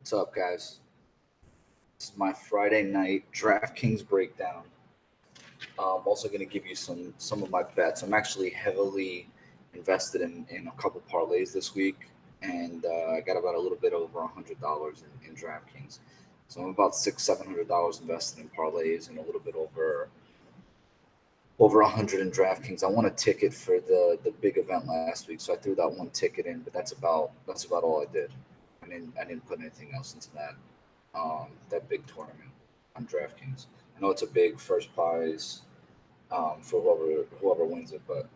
What's up, guys? This is my Friday night DraftKings breakdown. I'm also going to give you some of my bets. I'm actually heavily invested in a couple parlays this week, and I got about a little bit over $100 in DraftKings. So I'm about $700 invested in parlays and a little bit over 100 in DraftKings. I won a ticket for the big event last week, so I threw that one ticket in, but that's about all I did. I didn't put anything else into that big tournament on DraftKings. I know it's a big first prize for whoever wins it, but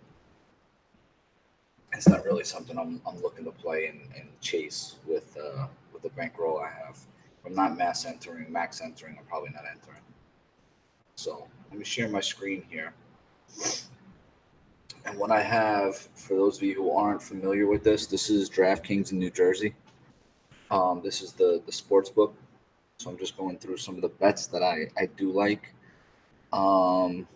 it's not really something I'm looking to play and chase with the bankroll I have. If I'm not max entering, I'm probably not entering. So let me share my screen here. And what I have, for those of you who aren't familiar with this is DraftKings in New Jersey. This is the sports book. So I'm just going through some of the bets that I do like. Um,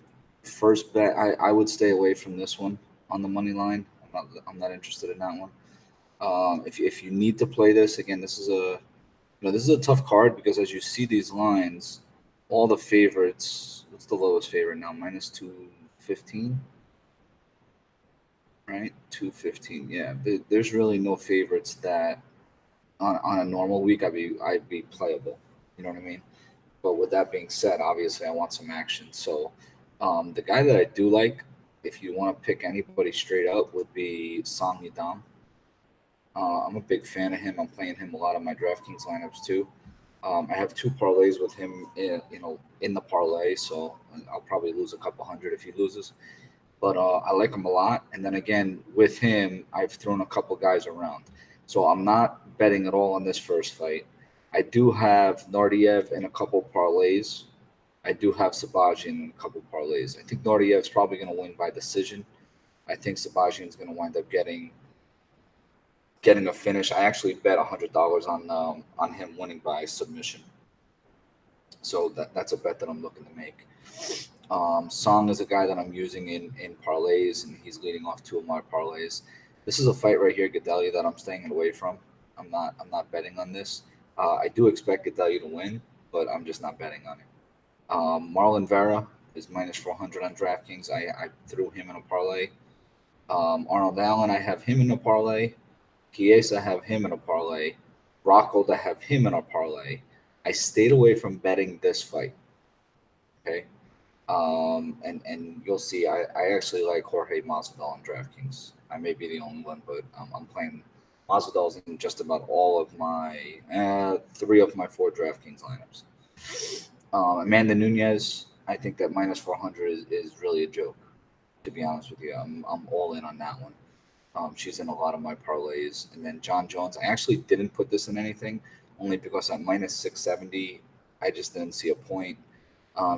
First bet, I would stay away from this one on the money line. I'm not interested in that one. If you need to play this again, this is a tough card because as you see these lines, all the favorites. What's the lowest favorite now? Minus 215, right? 215. Yeah, there's really no favorites that on a normal week I'd be playable. You know what I mean? But with that being said, obviously I want some action. So the guy that I do like, if you want to pick anybody straight up, would be Song Yadam. I'm a big fan of him. I'm playing him a lot of my DraftKings lineups too. I have two parlays with him, in the parlay, so I'll probably lose a couple hundred if he loses. But I like him a lot. And then again, with him, I've thrown a couple guys around, so I'm not betting at all on this first fight. I do have Nardiev in a couple parlays. I do have Sabajian in a couple parlays. I think Nardiev's probably going to win by decision. I think Sabajian's going to wind up getting a finish. I actually bet $100 on him winning by submission. So that's a bet that I'm looking to make. Song is a guy that I'm using in parlays, and he's leading off two of my parlays. This is a fight right here, Gadelha, that I'm staying away from. I'm not betting on this. I do expect Gadelha to win, but I'm just not betting on it. Marlon Vera is minus 400 on DraftKings. I threw him in a parlay. Arnold Allen, I have him in a parlay. Chiesa, I have him in a parlay. Rockhold, I have him in a parlay. I stayed away from betting this fight. Okay. And you'll see, I actually like Jorge Masvidal on DraftKings. I may be the only one, but I'm playing Masvidal's in just about all of my three of my four DraftKings lineups. Amanda Nunez, I think that minus 400 is really a joke. To be honest with you, I'm all in on that one. She's in a lot of my parlays. And then John Jones, I actually didn't put this in anything only because at minus 670, I just didn't see a point.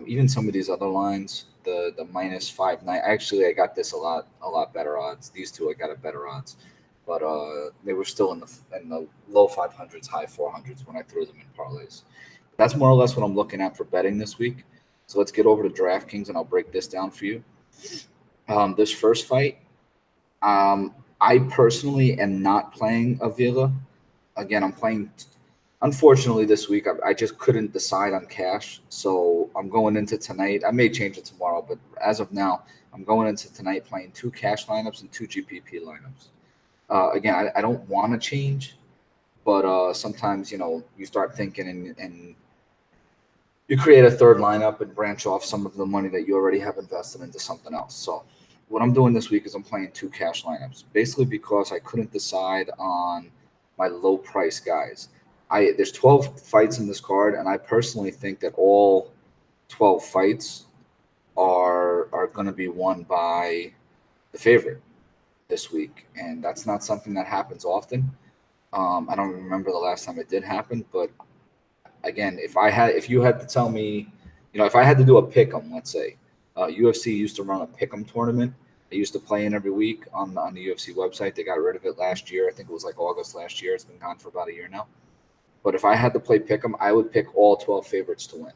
Even some of these other lines, the minus 590, actually I got this a lot better odds. These two I got at better odds, but they were still in the low 500s, high 400s when I threw them in parlays. That's more or less what I'm looking at for betting this week. So let's get over to DraftKings and I'll break this down for you. This first fight, I personally am not playing Avila. Again, I'm playing. Unfortunately, this week I just couldn't decide on cash, so I'm going into tonight. I may change it tomorrow, but as of now, I'm going into tonight playing two cash lineups and two GPP lineups. Again, I don't want to change, but sometimes you start thinking and you create a third lineup and branch off some of the money that you already have invested into something else. So what I'm doing this week is I'm playing two cash lineups, basically because I couldn't decide on my low price guys. There's 12 fights in this card, and I personally think that all 12 fights are going to be won by the favorite this week, and that's not something that happens often. I don't remember the last time it did happen, but again, if you had to tell me, if I had to do a pick 'em, let's say, UFC used to run a pick 'em tournament. I used to play in every week on the UFC website. They got rid of it last year. I think it was like August last year. It's been gone for about a year now. But if I had to play pick 'em, I would pick all 12 favorites to win.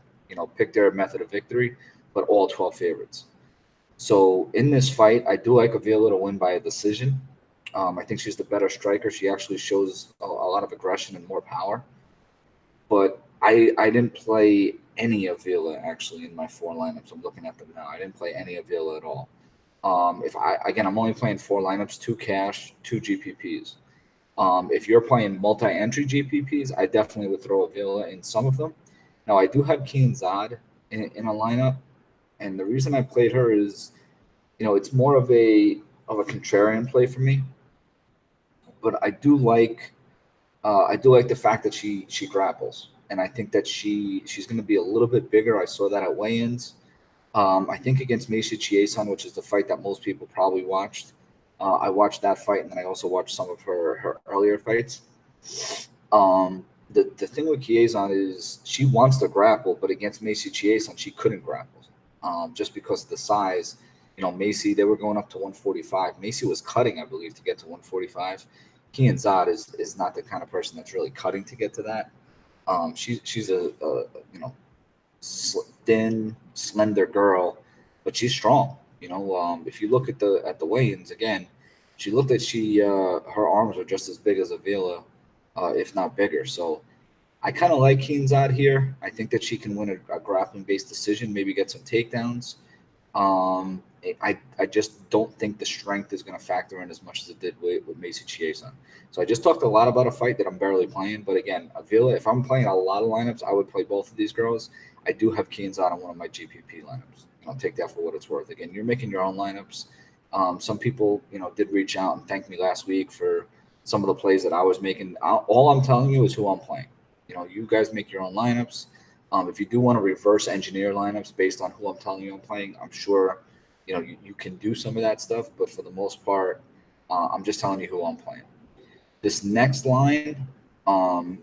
Pick their method of victory, but all 12 favorites. So in this fight, I do like Avila to win by a decision. I think she's the better striker. She actually shows a lot of aggression and more power. but I didn't play any Avila actually in my 4 lineups. I'm looking at them now. I didn't play any Avila at all. If I again, I'm only playing 4 lineups, 2 cash, 2 GPPs. If you're playing multi-entry GPPs, I definitely would throw Avila in some of them. Now I do have Keen Zod in a lineup, and the reason I played her is, it's more of a contrarian play for me. But I do like the fact that she grapples, and I think that she's going to be a little bit bigger. I saw that at weigh-ins. I think against Meisha Chieson, which is the fight that most people probably watched. I watched that fight, and then I also watched some of her earlier fights. The thing with Chiazon is she wants to grapple, but against Macy Chiazon, she couldn't grapple, just because of the size. Macy, they were going up to 145. Macy was cutting, I believe, to get to 145. Kian Zad is not the kind of person that's really cutting to get to that. She's a thin, slender girl, but she's strong. If you look at the weigh-ins again, she looked at her arms are just as big as Avila, if not bigger. So I kind of like Keen's here. I think that she can win a grappling-based decision, maybe get some takedowns. I just don't think the strength is going to factor in as much as it did with Macy Chiesa. So I just talked a lot about a fight that I'm barely playing. But again, Avila, if I'm playing a lot of lineups, I would play both of these girls. I do have Keens on one of my GPP lineups. I'll take that for what it's worth. Again, you're making your own lineups. Some people, did reach out and thank me last week for some of the plays that I was making. All I'm telling you is who I'm playing. You guys make your own lineups. If you do want to reverse engineer lineups based on who I'm telling you I'm playing, I'm sure you can do some of that stuff. But for the most part, I'm just telling you who I'm playing. This next line, um,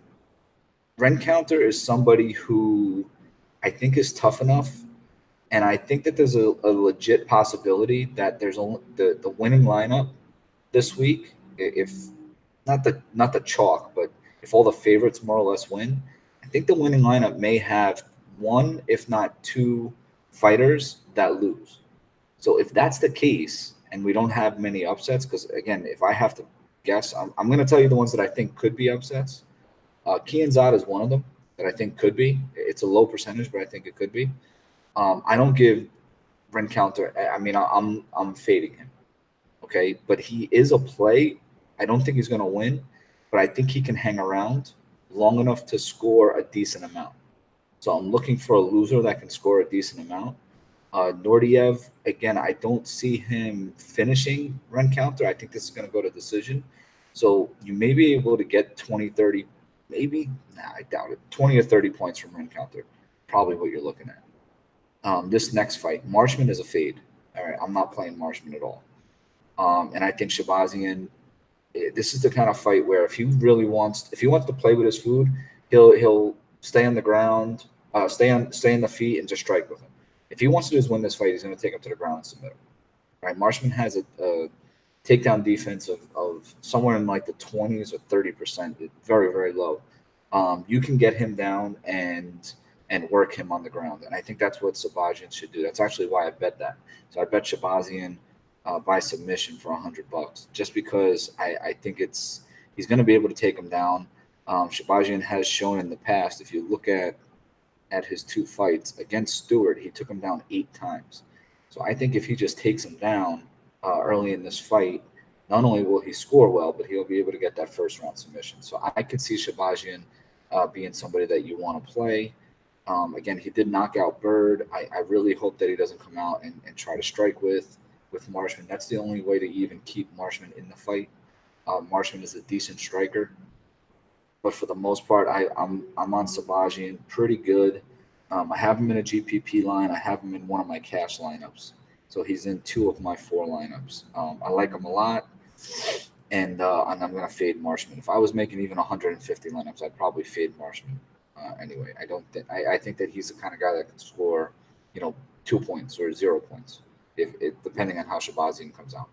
Ren Counter is somebody who I think is tough enough, and I think that there's a legit possibility that there's only the winning lineup this week. If not the chalk, but if all the favorites more or less win, I think the winning lineup may have one, if not two, fighters that lose. So if that's the case, and we don't have many upsets, because again, if I have to guess, I'm going to tell you the ones that I think could be upsets. Kian Zad is one of them that I think could be. It's a low percentage, but I think it could be. I don't give Ren Counter. I mean, I'm fading him. Okay, but he is a play. I don't think he's going to win, but I think he can hang around long enough to score a decent amount. So I'm looking for a loser that can score a decent amount. Nordiev, again, I don't see him finishing Ren Counter. I think this is going to go to decision. So you may be able to get 20, 30, maybe, I doubt it, 20 or 30 points from Ren Counter. Probably what you're looking at. This next fight, Marshman is a fade. All right, I'm not playing Marshman at all. And I think Shabazian, this is the kind of fight where if he wants to play with his food, he'll stay on the ground, stay on the feet, and just strike with him. If he wants to just win this fight, he's going to take him to the ground and submit him. Right? Marshman has a takedown defense of somewhere in like the 20s or 30%, very very low. You can get him down and work him on the ground, and I think that's what Sabajian should do. That's actually why I bet that. So I bet Shabazian by submission for $100, just because I think he's going to be able to take him down. Shabazian has shown in the past, if you look at his 2 fights against Stewart, he took him down 8 times. So I think if he just takes him down early in this fight, not only will he score well, but he'll be able to get that first round submission. So I could see Shabazian being somebody that you want to play. Again, he did knock out Bird. I really hope that he doesn't come out and try to strike with Marshman. That's the only way to even keep Marshman in the fight. Marshman is a decent striker, but for the most part, I'm on Sabajian pretty good. I have him in a GPP line. I have him in one of my cash lineups. So he's in 2 of my 4 lineups. I like him a lot, and I'm gonna fade Marshman. If I was making even 150 lineups, I'd probably fade Marshman. Anyway, I think that he's the kind of guy that can score, 2 points or 0 points, if depending on how Shabazian comes out.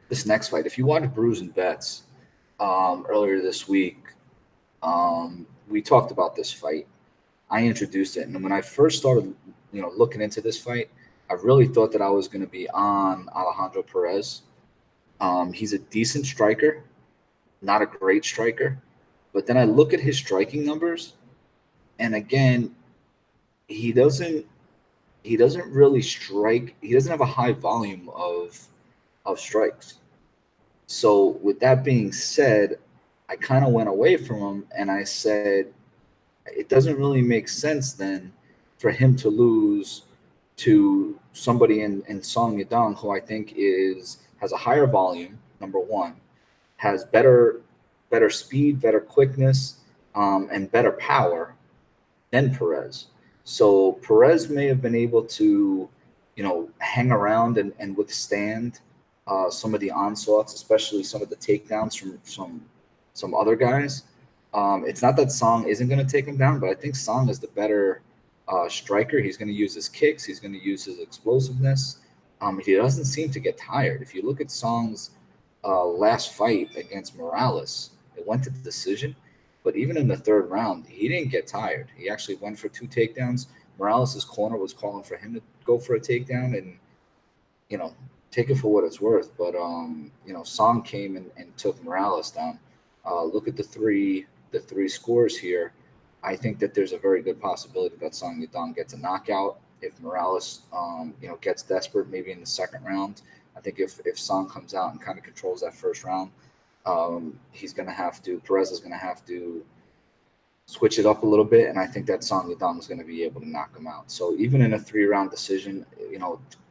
This next fight, if you watched Brews and Bets earlier this week, we talked about this fight. I introduced it, and when I first started, looking into this fight, I really thought that I was going to be on Alejandro Perez. He's a decent striker, not a great striker. But then I look at his striking numbers, and again, he doesn't he doesn't really strike. He doesn't have a high volume of strikes. So with that being said, I kind of went away from him and I said it doesn't really make sense then for him to lose to somebody in Song Yadong who I think is has a higher volume, number one, has better speed, better quickness, and better power than Perez. So Perez may have been able to, hang around and withstand some of the onslaughts, especially some of the takedowns from some other guys. It's not that Song isn't going to take him down, but I think Song is the better striker. He's going to use his kicks. He's going to use his explosiveness. He doesn't seem to get tired. If you look at Song's last fight against Morales, it went to decision. But even in the third round, he didn't get tired. He actually went for two takedowns. Morales' corner was calling for him to go for a takedown, and you know, take it for what it's worth. But Song came and took Morales down. Look at the three scores here. I think that there's a very good possibility that Song Yadong gets a knockout if Morales, gets desperate, maybe in the second round. I think if Song comes out and kind of controls that first round, he's going to have to. Perez is going to have to switch it up a little bit, and I think that Song Yadong is going to be able to knock him out. So even in a 3-round decision,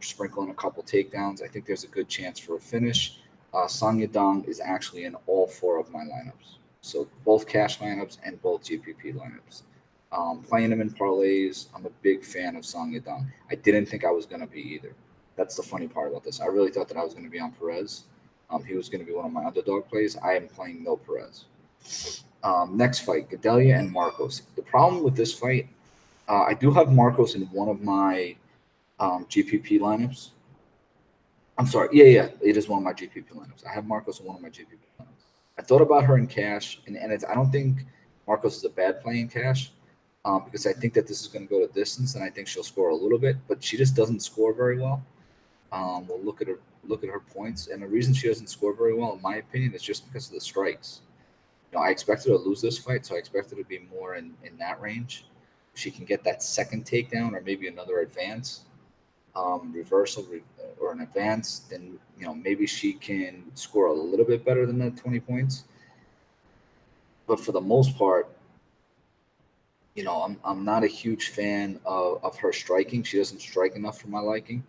sprinkling a couple takedowns, I think there's a good chance for a finish. Song Yadong is actually in all 4 of my lineups, so both cash lineups and both GPP lineups. Playing him in parlays, I'm a big fan of Song Yadong. I didn't think I was going to be either. That's the funny part about this. I really thought that I was going to be on Perez. He was going to be one of my underdog plays. I am playing no Perez. Next fight, Gadelia and Marcos. The problem with this fight, I do have Marcos in one of my GPP lineups. I'm sorry. Yeah, it is one of my GPP lineups. I have Marcos in one of my GPP lineups. I thought about her in cash, and I don't think Marcos is a bad play in cash because I think that this is going to go to distance, and I think she'll score a little bit, but she just doesn't score very well. We'll look at her points, and the reason she doesn't score very well, in my opinion, is just because of the strikes. I expected her to lose this fight, so I expected her to be more in that range. If she can get that second takedown or maybe another advance, reversal or an advance, then maybe she can score a little bit better than that 20 points. But for the most part, I'm not a huge fan of her striking. She doesn't strike enough for my liking.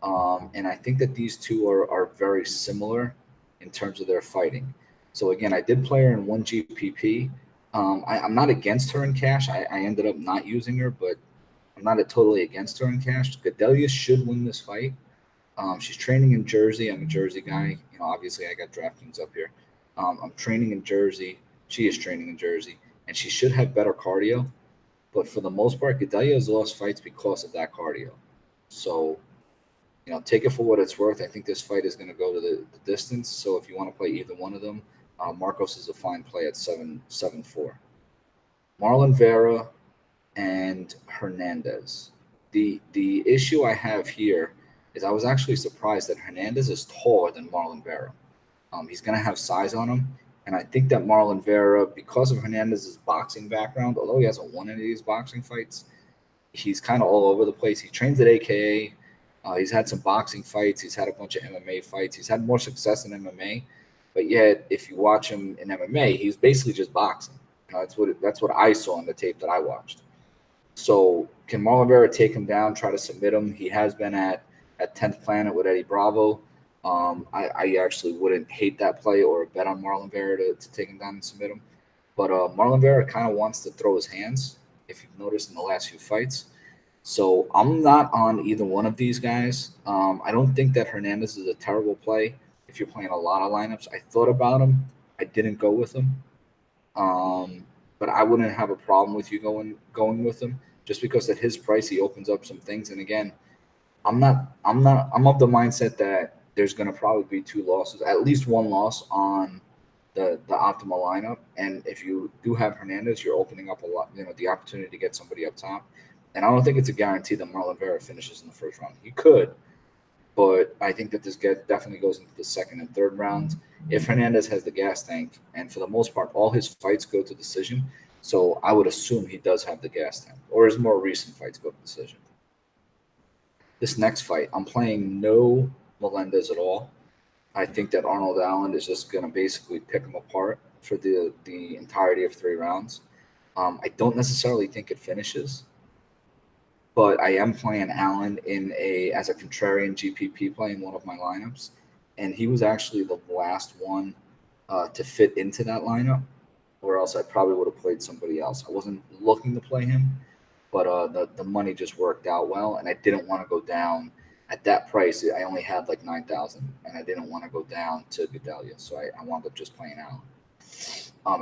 And I think that these two are very similar in terms of their fighting. So again, I did play her in one GPP. I'm not against her in cash. I ended up not using her, but I'm not totally against her in cash. Gadelia should win this fight. She's training in Jersey. I'm a Jersey guy. Obviously I got DraftKings up here. I'm training in Jersey. She is training in Jersey, and she should have better cardio. But for the most part, Gadelia has lost fights because of that cardio. So take it for what it's worth. I think this fight is going to go to the distance. So if you want to play either one of them, Marcos is a fine play at 7-4. Marlon Vera and Hernandez. The issue I have here is I was actually surprised that Hernandez is taller than Marlon Vera. He's going to have size on him. And I think that Marlon Vera, because of Hernandez's boxing background, although he hasn't won any of these boxing fights, he's kind of all over the place. He trains at AKA. He's had some boxing fights. He's had a bunch of MMA fights. He's had more success in MMA. But yet, if you watch him in MMA, he's basically just boxing. That's what I saw on the tape that I watched. So can Marlon Vera take him down, try to submit him? He has been at 10th Planet with Eddie Bravo. I actually wouldn't hate that play or bet on Marlon Vera to take him down and submit him. But Marlon Vera kind of wants to throw his hands, if you've noticed in the last few fights. So I'm not on either one of these guys. I don't think that Hernandez is a terrible play if you're playing a lot of lineups. I thought about him. I didn't go with him. But I wouldn't have a problem with you going with him just because at his price he opens up some things. And again, I'm of the mindset that there's going to probably be 2 losses, at least 1 loss on the optimal lineup. And if you do have Hernandez, you're opening up a lot, the opportunity to get somebody up top. And I don't think it's a guarantee that Marlon Vera finishes in the first round. He could, but I think that this guy definitely goes into the second and third round. If Hernandez has the gas tank, and for the most part, all his fights go to decision, so I would assume he does have the gas tank, or his more recent fights go to decision. This next fight, I'm playing no Melendez at all. I think that Arnold Allen is just going to basically pick him apart for the entirety of 3 rounds. I don't necessarily think it finishes, but I am playing Allen in a as a contrarian GPP play in one of my lineups, and he was actually the last one to fit into that lineup, or else I probably would have played somebody else. I wasn't looking to play him, but the money just worked out well, and I didn't want to go down at that price. I only had like 9,000, and I didn't want to go down to Gedalia, so I wound up just playing Allen.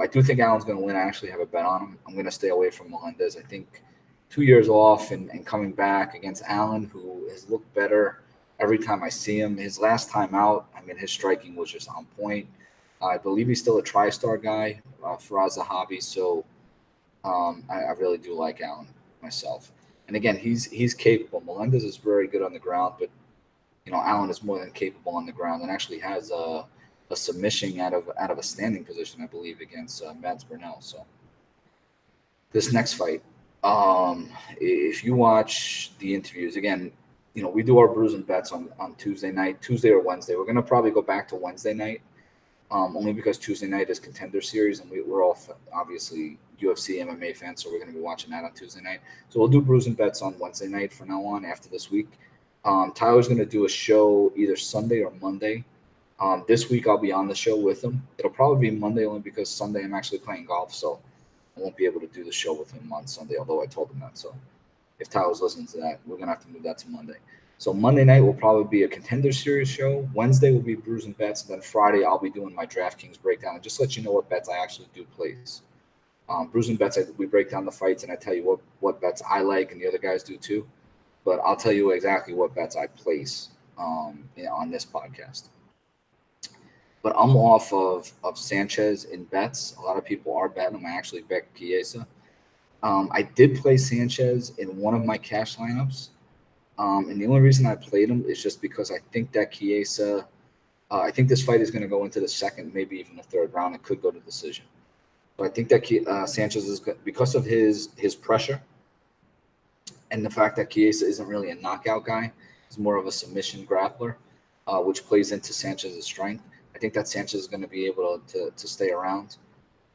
I do think Allen's going to win. I actually have a bet on him. I'm going to stay away from Melendez. I think 2 years off and coming back against Allen, who has looked better every time I see him. His last time out, I mean, his striking was just on point. I believe he's still a TriStar guy, Faraz Zahabi. So I really do like Allen myself. And again, he's capable. Melendez is very good on the ground, but Allen is more than capable on the ground and actually has a submission out of a standing position, I believe, against Mads Burnell. So this next fight, if you watch the interviews again, we do our Brews and bets on Tuesday or Wednesday. We're gonna probably go back to Wednesday night, only because Tuesday night is Contender Series, and we're all obviously UFC MMA fans, so we're gonna be watching that on Tuesday night. So we'll do Brews and bets on Wednesday night from now on after this week. Tyler's gonna do a show either Sunday or Monday. This week I'll be on the show with him. It'll probably be Monday only because Sunday I'm actually playing golf, so I won't be able to do the show with him on Sunday, although I told him that. So if Tyler's listening to that, we're going to have to move that to Monday. So Monday night will probably be a Contender Series show. Wednesday will be Brews and Bets. And then Friday I'll be doing my DraftKings breakdown and just let you know what bets I actually do place. Brews and Bets, we break down the fights and I tell you what bets I like and the other guys do too. But I'll tell you exactly what bets I place on this podcast. But I'm off of Sanchez in bets. A lot of people are betting him. I actually bet Chiesa. I did play Sanchez in one of my cash lineups. And the only reason I played him is just because I think that Chiesa, I think this fight is going to go into the second, maybe even the third round. It could go to decision. So I think that Sanchez is good because of his pressure and the fact that Chiesa isn't really a knockout guy. He's more of a submission grappler, which plays into Sanchez's strength. I think that Sanchez is going to be able to stay around.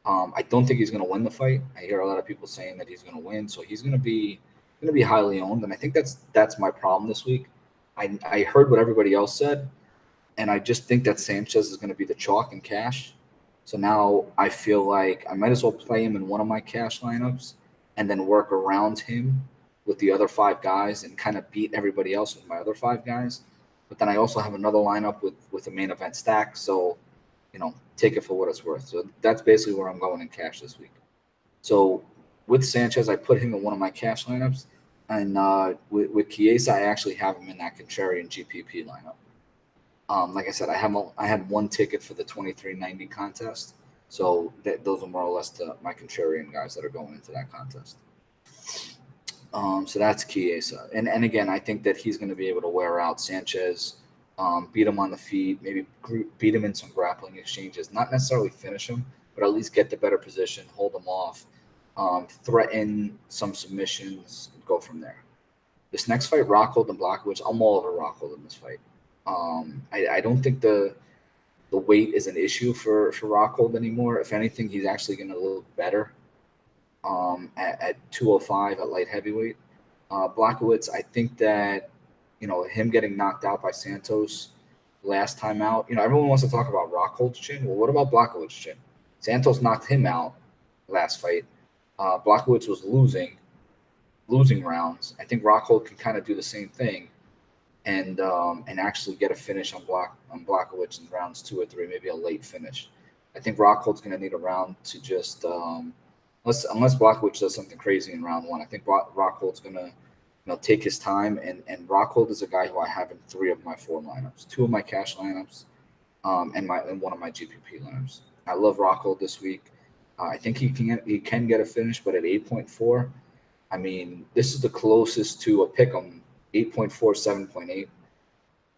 I don't think he's going to win the fight. I hear a lot of people saying that he's going to win, so he's going to be highly owned, and I think that's my problem this week. I heard what everybody else said, and I just think that Sanchez is going to be the chalk in cash. So now I feel like I might as well play him in one of my cash lineups and then work around him with the other 5 guys and kind of beat everybody else with my other 5 guys. But then I also have another lineup with a main event stack. So, take it for what it's worth. So that's basically where I'm going in cash this week. So with Sanchez, I put him in one of my cash lineups. And with Chiesa, I actually have him in that contrarian GPP lineup. Like I said, I had one ticket for the 23.90 contest. So those are more or less my contrarian guys that are going into that contest. So that's Chiesa. And again, I think that he's going to be able to wear out Sanchez, beat him on the feet, maybe beat him in some grappling exchanges, not necessarily finish him, but at least get the better position, hold him off, threaten some submissions, and go from there. This next fight, Rockhold and Blachowicz, I'm all over Rockhold in this fight. I don't think the weight is an issue for Rockhold anymore. If anything, he's actually going to look better at 205 at light heavyweight. Blachowicz, I think that, him getting knocked out by Santos last time out, everyone wants to talk about Rockhold's chin. Well, what about Blachowicz's chin? Santos knocked him out last fight. Blachowicz was losing rounds. I think Rockhold can kind of do the same thing and actually get a finish on Blachowicz in rounds 2 or 3, maybe a late finish. I think Rockhold's going to need a round to just unless Blachowicz does something crazy in round 1. I think Rockhold's going to take his time, and Rockhold is a guy who I have in 3 of my 4 lineups, 2 of my cash lineups, and one of my GPP lineups. I love Rockhold this week. I think he can get a finish, but at 8.4, I mean, this is the closest to a pick'em, 8.4, 7.8.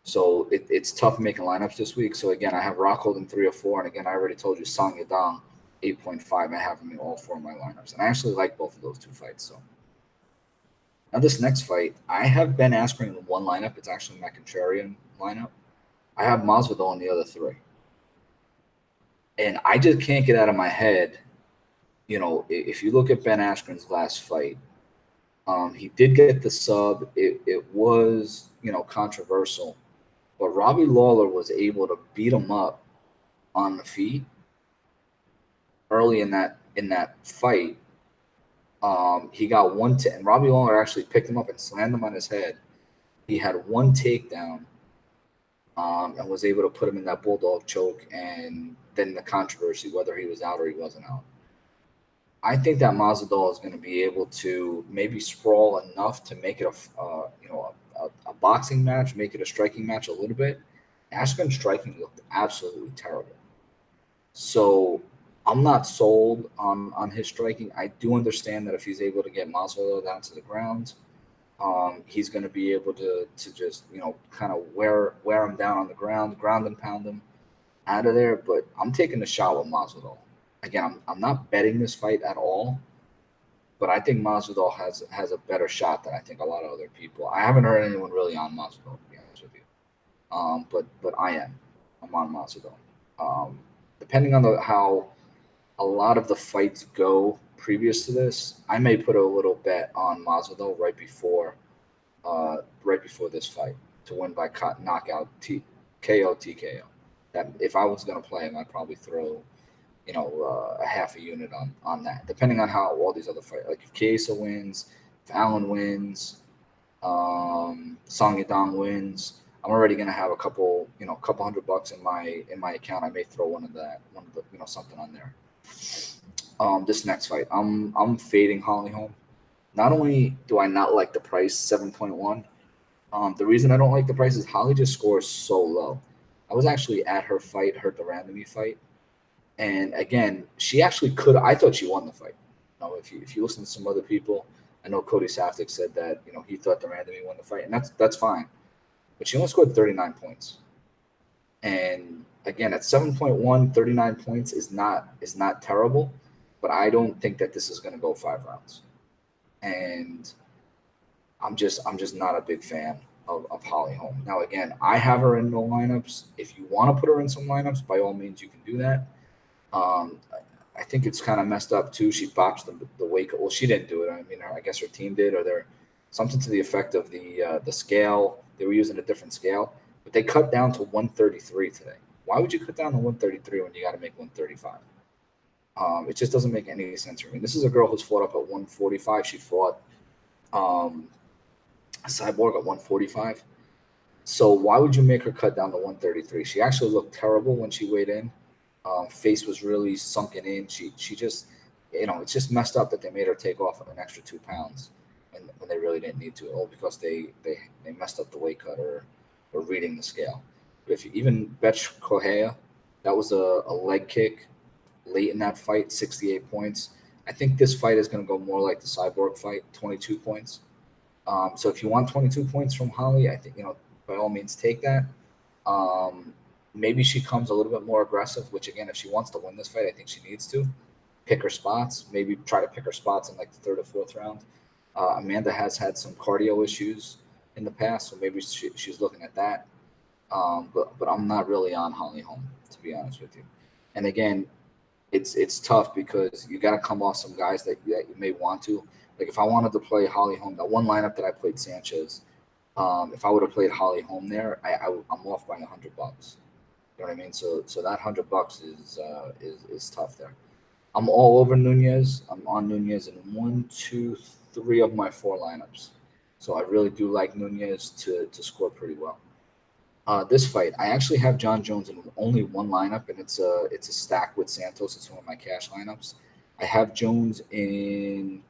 So it's tough making lineups this week. So again, I have Rockhold in 3 or 4, and again, I already told you Song Yadong 8.5. I have him in all 4 of my lineups, and I actually like both of those 2 fights. So now this next fight, I have Ben Askren in 1 lineup. It's actually my contrarian lineup. I have Masvidal in the other 3, and I just can't get out of my head. If you look at Ben Askren's last fight, he did get the sub. It was controversial, but Robbie Lawler was able to beat him up on the feet early in that fight. He got and Robbie Lawler actually picked him up and slammed him on his head. He had 1 takedown, and was able to put him in that bulldog choke, and then the controversy whether he was out or he wasn't out. I think that Masvidal is going to be able to maybe sprawl enough to make it a boxing match, make it a striking match a little bit. Askren's striking looked absolutely terrible. So I'm not sold on his striking. I do understand that if he's able to get Masvidal down to the ground, he's going to be able to just kind of wear him down on the ground and pound him out of there. But I'm taking a shot with Masvidal. Again, I'm not betting this fight at all, but I think Masvidal has a better shot than I think a lot of other people. I haven't heard anyone really on Masvidal, to be honest with you. But I am. I'm on Masvidal. Depending on how a lot of the fights go previous to this, I may put a little bet on Masvidal right before this fight to win by knockout, KO, TKO. That if I was going to play him, I'd probably throw a half a unit on that, depending on how all these other fights. Like if Chiesa wins, if Allen wins, Song Yadong wins, I'm already gonna have a couple $100 in my account. I may throw one of the something on there. This next fight, I'm fading Holly Holm. Not only do I not like the price, 7.1. The reason I don't like the price is Holly just scores so low. I was actually at her fight, her Durandamy fight. And again, she actually could. I thought she won the fight. If you listen to some other people, I know Cody Saftik said that he thought Durandamy won the fight, and that's fine. But she only scored 39 points. And again, at 7.1, 39 points is not terrible, but I don't think that this is going to go 5 rounds. And I'm just not a big fan of Holly Holm. Now again, I have her in no lineups. If you want to put her in some lineups, by all means you can do that. I think it's kind of messed up too. She botched the weight. Well, she didn't do it. I mean, I guess her team did, or they're something to the effect of the scale. They were using a different scale, but they cut down to 133 today. Why would you cut down to 133 when you got to make 135? It just doesn't make any sense for me. This is a girl who's fought up at 145. She fought Cyborg at 145. So why would you make her cut down to 133? She actually looked terrible when she weighed in. Face was really sunken in. She just, it's just messed up that they made her take off an extra 2 pounds when they really didn't need to, all because they messed up the weight cut or reading the scale. But if you even bet Correa, that was a leg kick late in that fight, 68 points. I think this fight is going to go more like the Cyborg fight, 22 points. So if you want 22 points from Holly, I think, by all means take that. Maybe she comes a little bit more aggressive, which again, if she wants to win this fight, I think she needs to pick her spots, maybe try to pick her spots in like the 3rd or 4th round. Amanda has had some cardio issues in the past, so maybe she's looking at that. But I'm not really on Holly Holm, to be honest with you. And again, it's tough because you got to come off some guys that you may want to. Like if I wanted to play Holly Holm, that one lineup that I played Sanchez, if I would have played Holly Holm there, I'm off by $100. You know what I mean? So that $100 is tough there. I'm all over Nunez. I'm on Nunez in 1, 2, 3 of my 4 lineups. So I really do like Nunez to score pretty well. This fight, I actually have John Jones in only 1 lineup, and it's a stack with Santos. It's one of my cash lineups. I have Jones in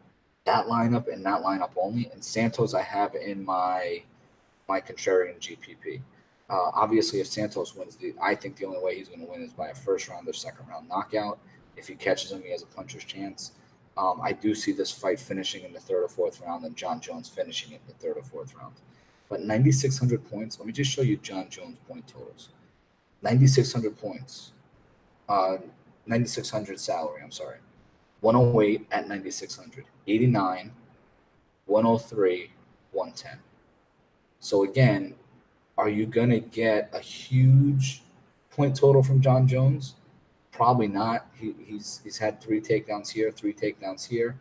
that lineup and that lineup only, and Santos I have in my contrarian GPP. Obviously, if Santos wins, I think the only way he's going to win is by a 1st round or 2nd round knockout. If he catches him, he has a puncher's chance. I do see this fight finishing in the 3rd or 4th round, and John Jones finishing it in the 3rd or 4th round. But 9,600 points. Let me just show you John Jones' point totals. 9,600 points. 9,600 salary. I'm sorry. 108 at 9,600. 89, 103, 110. So again, are you gonna get a huge point total from John Jones? Probably not. He's had 3 takedowns here, 3 takedowns here.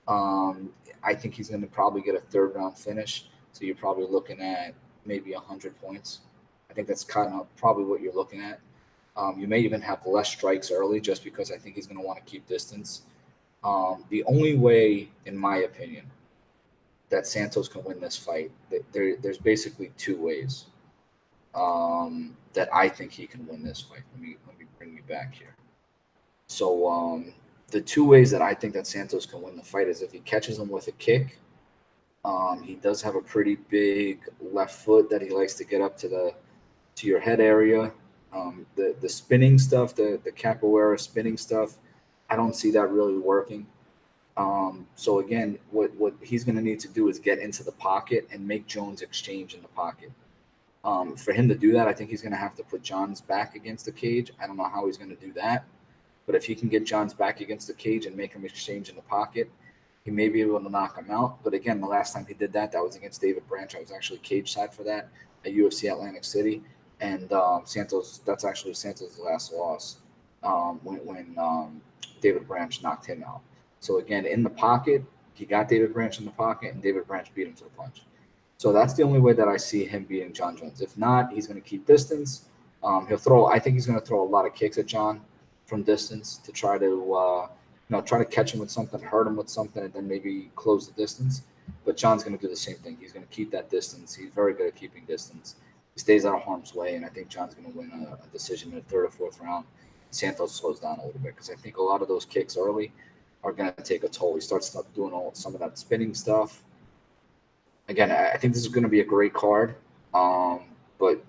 I think he's going to probably get a 3rd round finish. So you're probably looking at maybe 100 points. I think that's kind of probably what you're looking at. You may even have less strikes early just because I think he's going to want to keep distance. The only way, in my opinion, that Santos can win this fight, there's basically 2 ways that I think he can win this fight. Let me bring you back here. So the 2 ways that I think that Santos can win the fight is if he catches him with a kick. He does have a pretty big left foot that he likes to get up to your head area. The spinning stuff, the capoeira spinning stuff, I don't see that really working. So again, what he's going to need to do is get into the pocket and make Jones exchange in the pocket. For him to do that, I think he's going to have to put John's back against the cage. I don't know how he's going to do that. But if he can get John's back against the cage and make him exchange in the pocket, he may be able to knock him out. But again, the last time he did that, that was against David Branch. I was actually cage side for that at UFC Atlantic City. And Santos, that's actually Santos' last loss when David Branch knocked him out. So again, in the pocket, he got David Branch in the pocket, and David Branch beat him to the punch. So that's the only way that I see him beating John Jones. If not, he's going to keep distance. I think he's going to throw a lot of kicks at John from distance to try to try to catch him with something, hurt him with something, and then maybe close the distance. But John's going to do the same thing. He's going to keep that distance. He's very good at keeping distance. He stays out of harm's way, and I think John's going to win a decision in the 3rd or 4th round. Santos slows down a little bit because I think a lot of those kicks early are going to take a toll. He starts doing some of that spinning stuff. Again, I think this is going to be a great card, but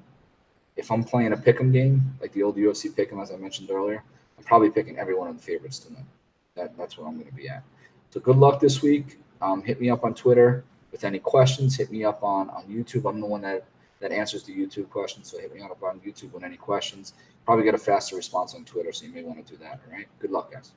if I'm playing a pick'em game, like the old UFC pick'em, as I mentioned earlier, I'm probably picking every one of the favorites to win. That's where I'm going to be at. So good luck this week. Hit me up on Twitter with any questions. Hit me up on YouTube. I'm the one that answers the YouTube questions, so hit me up on YouTube with any questions. Probably get a faster response on Twitter, so you may want to do that. All right. Good luck, guys.